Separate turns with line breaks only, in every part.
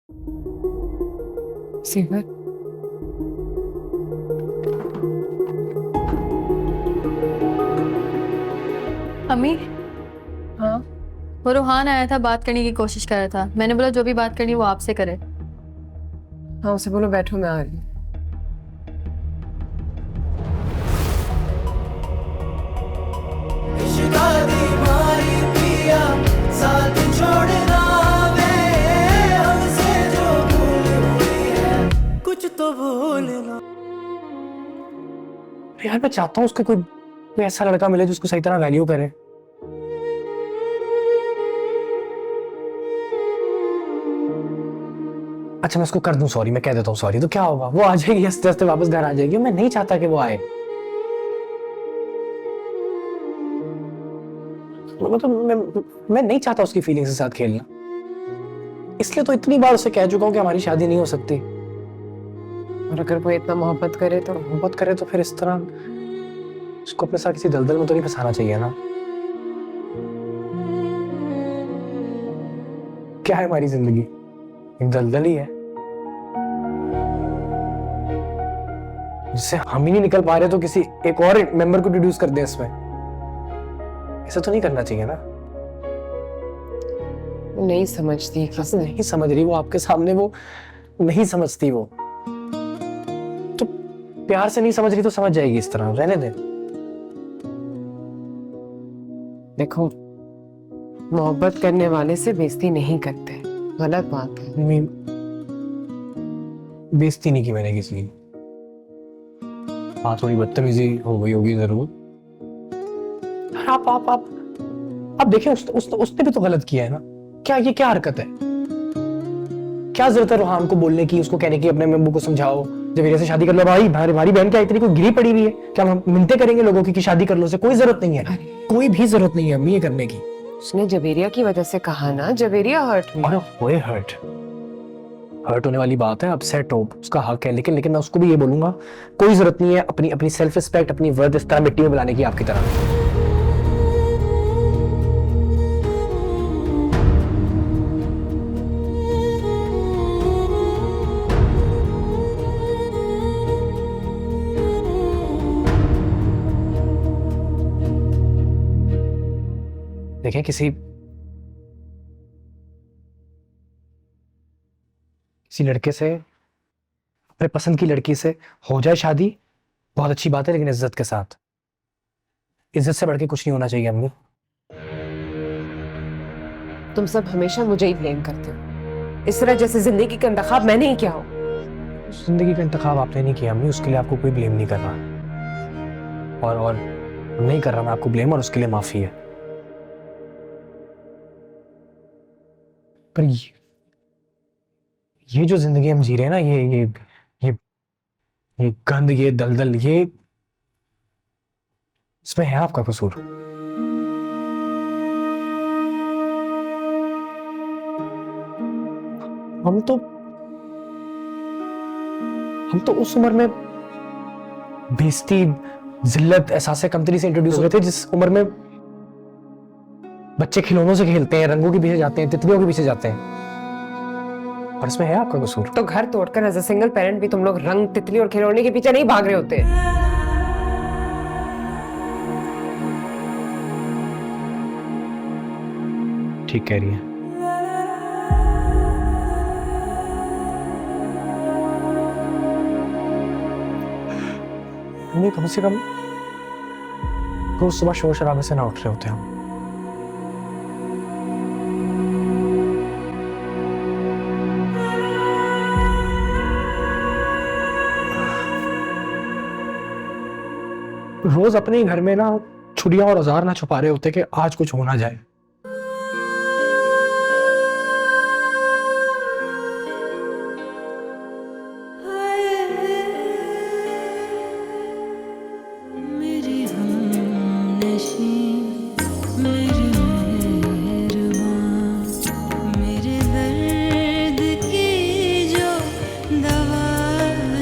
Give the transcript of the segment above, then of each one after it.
Saver,
अम्मी,
हाँ
वो रूहान आया था, बात करने की कोशिश कर रहा था। मैंने बोला जो भी बात करनी है वो आपसे करे।
हाँ, उसे बोलो बैठो, मैं आ रही हूँ।
कुछ तो भूलना।
यार मैं चाहता हूँ उसको कोई ऐसा लड़का मिले जिसको सही तरह वैल्यू करे। अच्छा मैं उसको कर दूं सॉरी, मैं कह देता हूँ सॉरी, तो क्या होगा? वो आ जाएगी हंसते हंसते वापस घर आ जाएगी। मैं नहीं चाहता कि वो आए। मतलब मैं नहीं चाहता उसकी फीलिंग्स के साथ खेलना। इसलिए तो इतनी बार उसे कह चुका हूँ कि हमारी शादी नहीं हो सकती।
और अगर वो इतना मोहब्बत करे तो?
मोहब्बत करे तो फिर इस तरह उसको अपने साथ किसी दलदल में तो नहीं फंसाना चाहिए ना। क्या है हमारी जिंदगी? एक दलदल ही है जिससे हम ही नहीं निकल पा रहे, तो किसी एक और मेंबर को इंट्रोड्यूस कर दें इसमें। ऐसा तो नहीं करना चाहिए ना।
वो नहीं समझती।
कैसे नहीं समझ रही? वो आपके सामने वो नहीं समझती। वो तो प्यार से नहीं समझ रही तो समझ जाएगी। इस तरह रहने दे।
देखो, मोहब्बत करने वाले से बेइज्जती नहीं करते, गलत बात है।
बेइज्जती नहीं की मैंने किसी की। हाँ थोड़ी बदतमीजी हो गई होगी जरूर। आप देखें उसने भी तो गलत किया है ना। क्या ये क्या हरकत है? क्या जरूरत है रूहान को बोलने की, उसको कहने की अपने मेम्बू को समझाओ जवेरिया से शादी कर लो। भाई हमारी बहन क्या इतनी कोई गिरी पड़ी हुई है? क्या हम मिन्नतें करेंगे लोगों की कि शादी कर लो? से कोई जरूरत नहीं है। कोई भी जरूरत नहीं है अम्मी ये करने की।
उसने जवेरिया की वजह से कहा ना, जवेरिया हर्ट हुई।
अरे होए हर्ट होने वाली बात है। अपसेट हो, उसका हक है। लेकिन मैं उसको भी ये बोलूंगा, कोई जरूरत नहीं है अपनी अपनी सेल्फ रिस्पेक्ट, अपनी वर्थ इस तरह मिट्टी में बुलाने की आपकी तरह। देखें किसी लड़के से, अपने पसंद की लड़की से हो जाए शादी, बहुत अच्छी बात है, लेकिन इज्जत के साथ। इज्जत से बढ़ के कुछ नहीं होना चाहिए अम्मी।
तुम सब हमेशा मुझे ही ब्लेम करते हो, इस तरह जैसे जिंदगी का इंतखाब मैंने ही किया हो।
जिंदगी का इंतखाब आपने नहीं किया अम्मी, उसके लिए आपको कोई ब्लेम नहीं कर रहा। और नहीं कर रहा मैं आपको ब्लेम, और उसके लिए माफी है। पर ये जो जिंदगी हम जी रहे हैं ना, ये ये गंद, ये दलदल, ये इसमें है आपका कसूर। हम तो उस उम्र में बेइज्जती, जिल्लत, एहसास कमतरी से इंट्रोड्यूस हुए थे, जिस उम्र में बच्चे खिलौनों से खेलते हैं, रंगों के पीछे जाते हैं, तितलियों के पीछे जाते हैं। और इसमें है आपका कसूर।
तो घर तोड़कर एज अ सिंगल पेरेंट भी तुम लोग रंग, तितली और खिलौने के पीछे नहीं भाग रहे होते।
ठीक कह रही है। नहीं, कम से कम रोज सुबह शोर शराबे से ना उठ रहे होते हम। रोज अपने ही घर में ना छुरियां और औजार ना छुपा रहे होते कि आज कुछ हो ना जाए।
मेरी हमनशी, मेरी मेहरबान, मेरे दर्द की जो दवा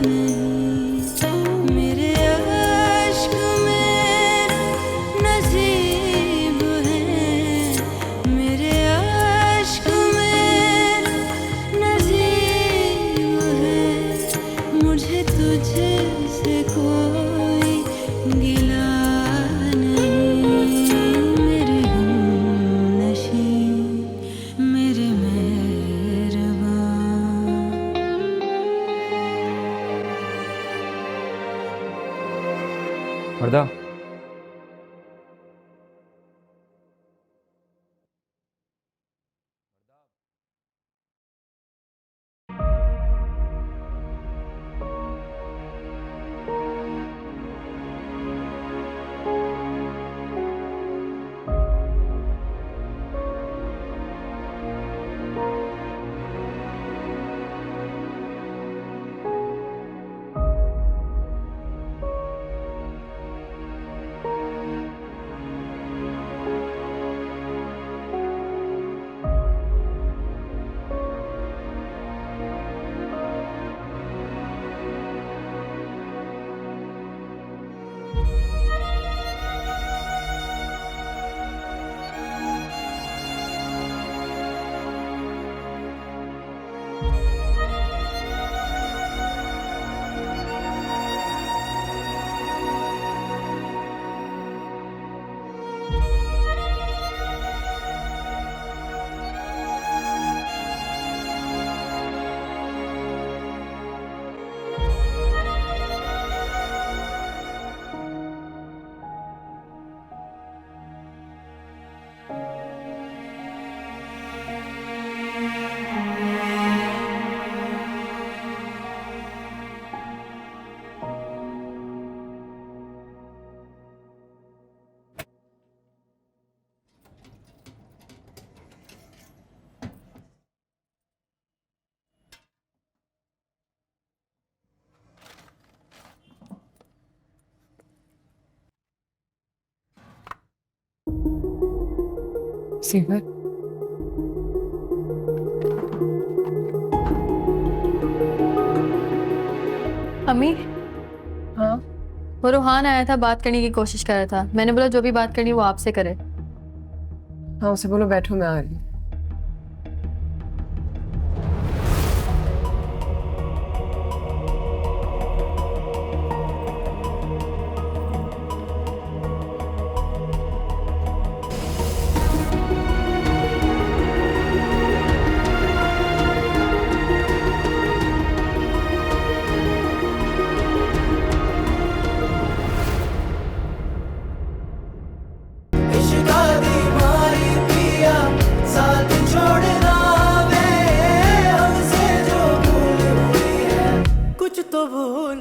नहीं, मेरे अश्क में नसीब है
वरदा
सिमर,
अम्मी,
हाँ
वो रूहान आया था, बात करने की कोशिश कर रहा था। मैंने बोला जो भी बात करनी है वो आपसे करे।
हाँ, उसे बोलो बैठो, मैं आ रही हूँ।
कुछ तो भूल